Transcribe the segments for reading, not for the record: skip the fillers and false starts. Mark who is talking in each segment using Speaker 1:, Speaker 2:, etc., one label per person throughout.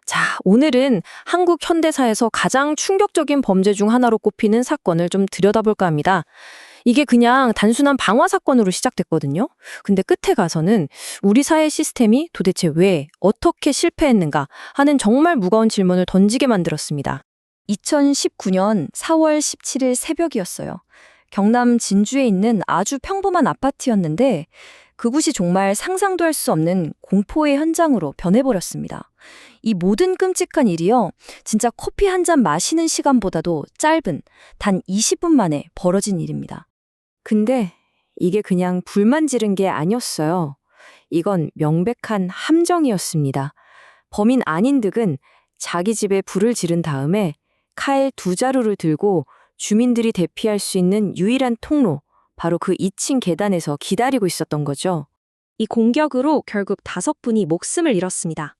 Speaker 1: 자, 오늘은 한국 현대사에서 가장 충격적인 범죄 중 하나로 꼽히는 사건을 좀 들여다볼까 합니다. 이게 그냥 단순한 방화 사건으로 시작됐거든요. 근데 끝에 가서는 우리 사회 시스템이 도대체 왜, 어떻게 실패했는가 하는 정말 무거운 질문을 던지게 만들었습니다.
Speaker 2: 2019년 4월 17일 새벽이었어요. 경남 진주에 있는 아주 평범한 아파트였는데 그곳이 정말 상상도 할 수 없는 공포의 현장으로 변해버렸습니다. 이 모든 끔찍한 일이요, 진짜 커피 한 잔 마시는 시간보다도 짧은 단 20분 만에 벌어진 일입니다.
Speaker 1: 근데 이게 그냥 불만 지른 게 아니었어요. 이건 명백한 함정이었습니다. 범인 안인득은 자기 집에 불을 지른 다음에 칼 2자루를 들고 주민들이 대피할 수 있는 유일한 통로, 바로 그 2층 계단에서 기다리고 있었던 거죠.
Speaker 2: 이 공격으로 결국 5분이 목숨을 잃었습니다.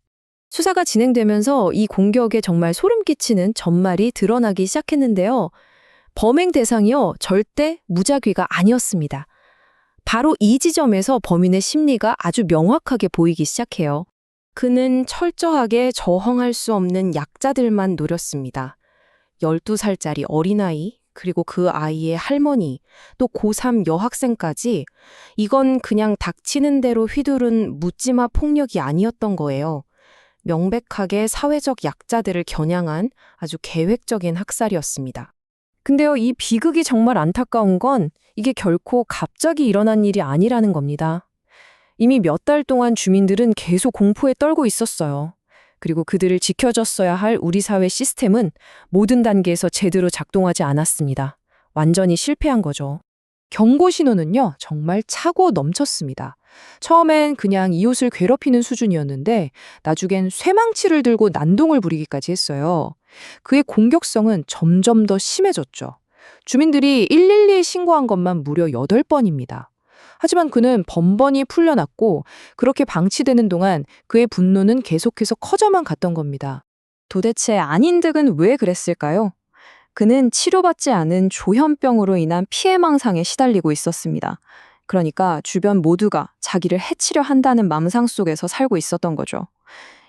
Speaker 1: 수사가 진행되면서 이 공격에 정말 소름 끼치는 전말이 드러나기 시작했는데요. 범행 대상이요, 절대 무작위가 아니었습니다. 바로 이 지점에서 범인의 심리가 아주 명확하게 보이기 시작해요. 그는 철저하게 저항할 수 없는 약자들만 노렸습니다. 12살짜리 어린아이, 그리고 그 아이의 할머니, 또 고3 여학생까지. 이건 그냥 닥치는 대로 휘두른 묻지마 폭력이 아니었던 거예요. 명백하게 사회적 약자들을 겨냥한 아주 계획적인 학살이었습니다. 근데요, 이 비극이 정말 안타까운 건 이게 결코 갑자기 일어난 일이 아니라는 겁니다. 이미 몇 달 동안 주민들은 계속 공포에 떨고 있었어요. 그리고 그들을 지켜줬어야 할 우리 사회 시스템은 모든 단계에서 제대로 작동하지 않았습니다. 완전히 실패한 거죠. 경고 신호는요, 정말 차고 넘쳤습니다. 처음엔 그냥 이웃을 괴롭히는 수준이었는데 나중엔 쇠망치를 들고 난동을 부리기까지 했어요. 그의 공격성은 점점 더 심해졌죠. 주민들이 112에 신고한 것만 무려 8번입니다. 하지만 그는 번번이 풀려났고 그렇게 방치되는 동안 그의 분노는 계속해서 커져만 갔던 겁니다.
Speaker 2: 도대체 안인득은 왜 그랬을까요? 그는 치료받지 않은 조현병으로 인한 피해망상에 시달리고 있었습니다. 그러니까 주변 모두가 자기를 해치려 한다는 망상 속에서 살고 있었던 거죠.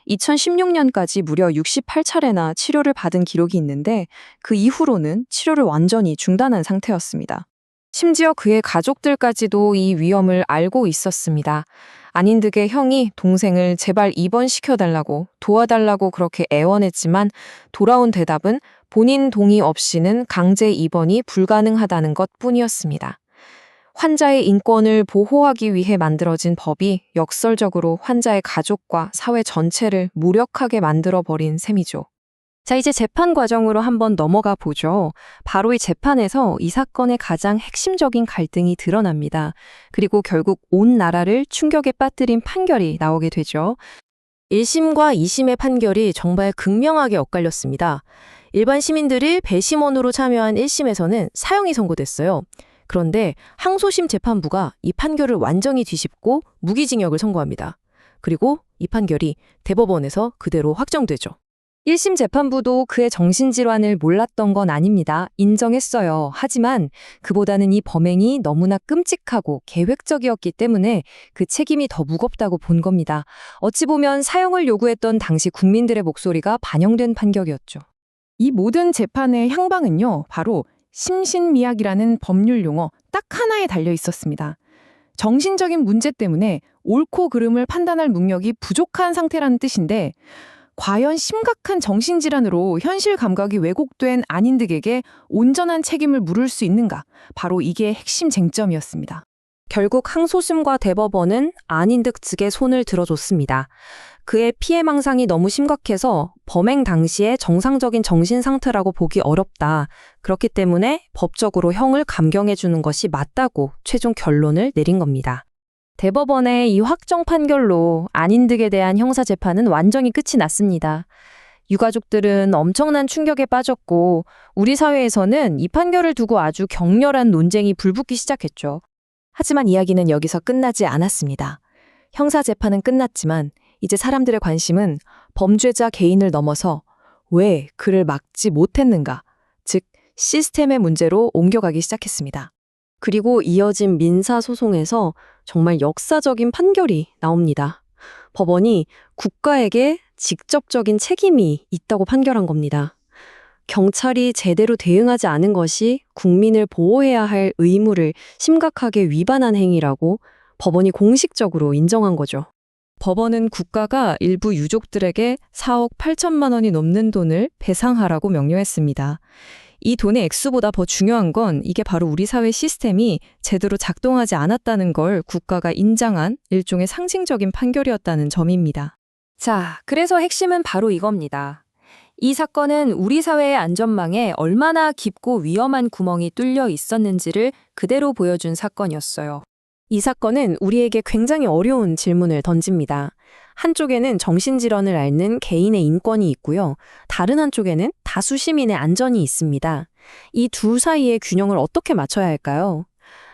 Speaker 2: 2016년까지 무려 68차례나 치료를 받은 기록이 있는데 그 이후로는 치료를 완전히 중단한 상태였습니다.
Speaker 1: 심지어 그의 가족들까지도 이 위험을 알고 있었습니다. 안인득의 형이 동생을 제발 입원시켜달라고, 도와달라고 그렇게 애원했지만 돌아온 대답은 본인 동의 없이는 강제 입원이 불가능하다는 것뿐이었습니다. 환자의 인권을 보호하기 위해 만들어진 법이 역설적으로 환자의 가족과 사회 전체를 무력하게 만들어버린 셈이죠. 자, 이제 재판 과정으로 한번 넘어가 보죠. 바로 이 재판에서 이 사건의 가장 핵심적인 갈등이 드러납니다. 그리고 결국 온 나라를 충격에 빠뜨린 판결이 나오게 되죠. 1심과 2심의 판결이 정말 극명하게 엇갈렸습니다. 일반 시민들이 배심원으로 참여한 1심에서는 사형이 선고됐어요. 그런데 항소심 재판부가 이 판결을 완전히 뒤집고 무기징역을 선고합니다. 그리고 이 판결이 대법원에서 그대로 확정되죠.
Speaker 2: 1심 재판부도 그의 정신질환을 몰랐던 건 아닙니다. 인정했어요. 하지만 그보다는 이 범행이 너무나 끔찍하고 계획적이었기 때문에 그 책임이 더 무겁다고 본 겁니다. 어찌 보면 사형을 요구했던 당시 국민들의 목소리가 반영된 판결이었죠.
Speaker 3: 이 모든 재판의 향방은요, 바로 심신미약이라는 법률 용어 딱 하나에 달려 있었습니다. 정신적인 문제 때문에 옳고 그름을 판단할 능력이 부족한 상태라는 뜻인데, 과연 심각한 정신질환으로 현실 감각이 왜곡된 안인득에게 온전한 책임을 물을 수 있는가? 바로 이게 핵심 쟁점이었습니다.
Speaker 1: 결국 항소심과 대법원은 안인득 측의 손을 들어줬습니다. 그의 피해망상이 너무 심각해서 범행 당시에 정상적인 정신 상태라고 보기 어렵다. 그렇기 때문에 법적으로 형을 감경해주는 것이 맞다고 최종 결론을 내린 겁니다. 대법원의 이 확정 판결로 안인득에 대한 형사재판은 완전히 끝이 났습니다. 유가족들은 엄청난 충격에 빠졌고 우리 사회에서는 이 판결을 두고 아주 격렬한 논쟁이 불붙기 시작했죠. 하지만 이야기는 여기서 끝나지 않았습니다. 형사재판은 끝났지만 이제 사람들의 관심은 범죄자 개인을 넘어서 왜 그를 막지 못했는가, 즉 시스템의 문제로 옮겨가기 시작했습니다. 그리고 이어진 민사소송에서 정말 역사적인 판결이 나옵니다. 법원이 국가에게 직접적인 책임이 있다고 판결한 겁니다. 경찰이 제대로 대응하지 않은 것이 국민을 보호해야 할 의무를 심각하게 위반한 행위라고 법원이 공식적으로 인정한 거죠.
Speaker 2: 법원은 국가가 일부 유족들에게 4억 8천만 원이 넘는 돈을 배상하라고 명령했습니다. 이 돈의 액수보다 더 중요한 건 이게 바로 우리 사회 시스템이 제대로 작동하지 않았다는 걸 국가가 인정한 일종의 상징적인 판결이었다는 점입니다. 자, 그래서 핵심은 바로 이겁니다. 이 사건은 우리 사회의 안전망에 얼마나 깊고 위험한 구멍이 뚫려 있었는지를 그대로 보여준 사건이었어요.
Speaker 1: 이 사건은 우리에게 굉장히 어려운 질문을 던집니다. 한쪽에는 정신질환을 앓는 개인의 인권이 있고요. 다른 한쪽에는 다수 시민의 안전이 있습니다. 이 둘 사이의 균형을 어떻게 맞춰야 할까요?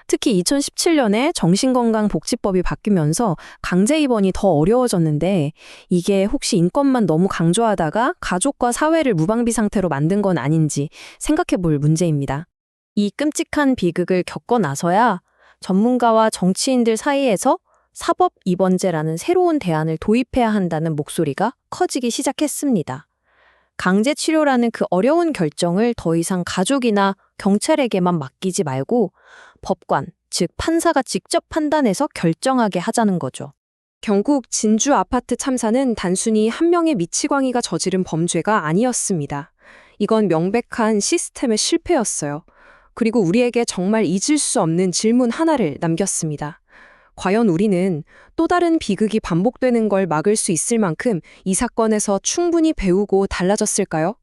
Speaker 1: 특히 2017년에 정신건강복지법이 바뀌면서 강제 입원이 더 어려워졌는데 이게 혹시 인권만 너무 강조하다가 가족과 사회를 무방비 상태로 만든 건 아닌지 생각해 볼 문제입니다. 이 끔찍한 비극을 겪고 나서야 전문가와 정치인들 사이에서 사법 입원제라는 새로운 대안을 도입해야 한다는 목소리가 커지기 시작했습니다. 강제 치료라는 그 어려운 결정을 더 이상 가족이나 경찰에게만 맡기지 말고 법관, 즉 판사가 직접 판단해서 결정하게 하자는 거죠. 결국 진주 아파트 참사는 단순히 한 명의 미치광이가 저지른 범죄가 아니었습니다. 이건 명백한 시스템의 실패였어요. 그리고 우리에게 정말 잊을 수 없는 질문 하나를 남겼습니다. 과연 우리는 또 다른 비극이 반복되는 걸 막을 수 있을 만큼 이 사건에서 충분히 배우고 달라졌을까요?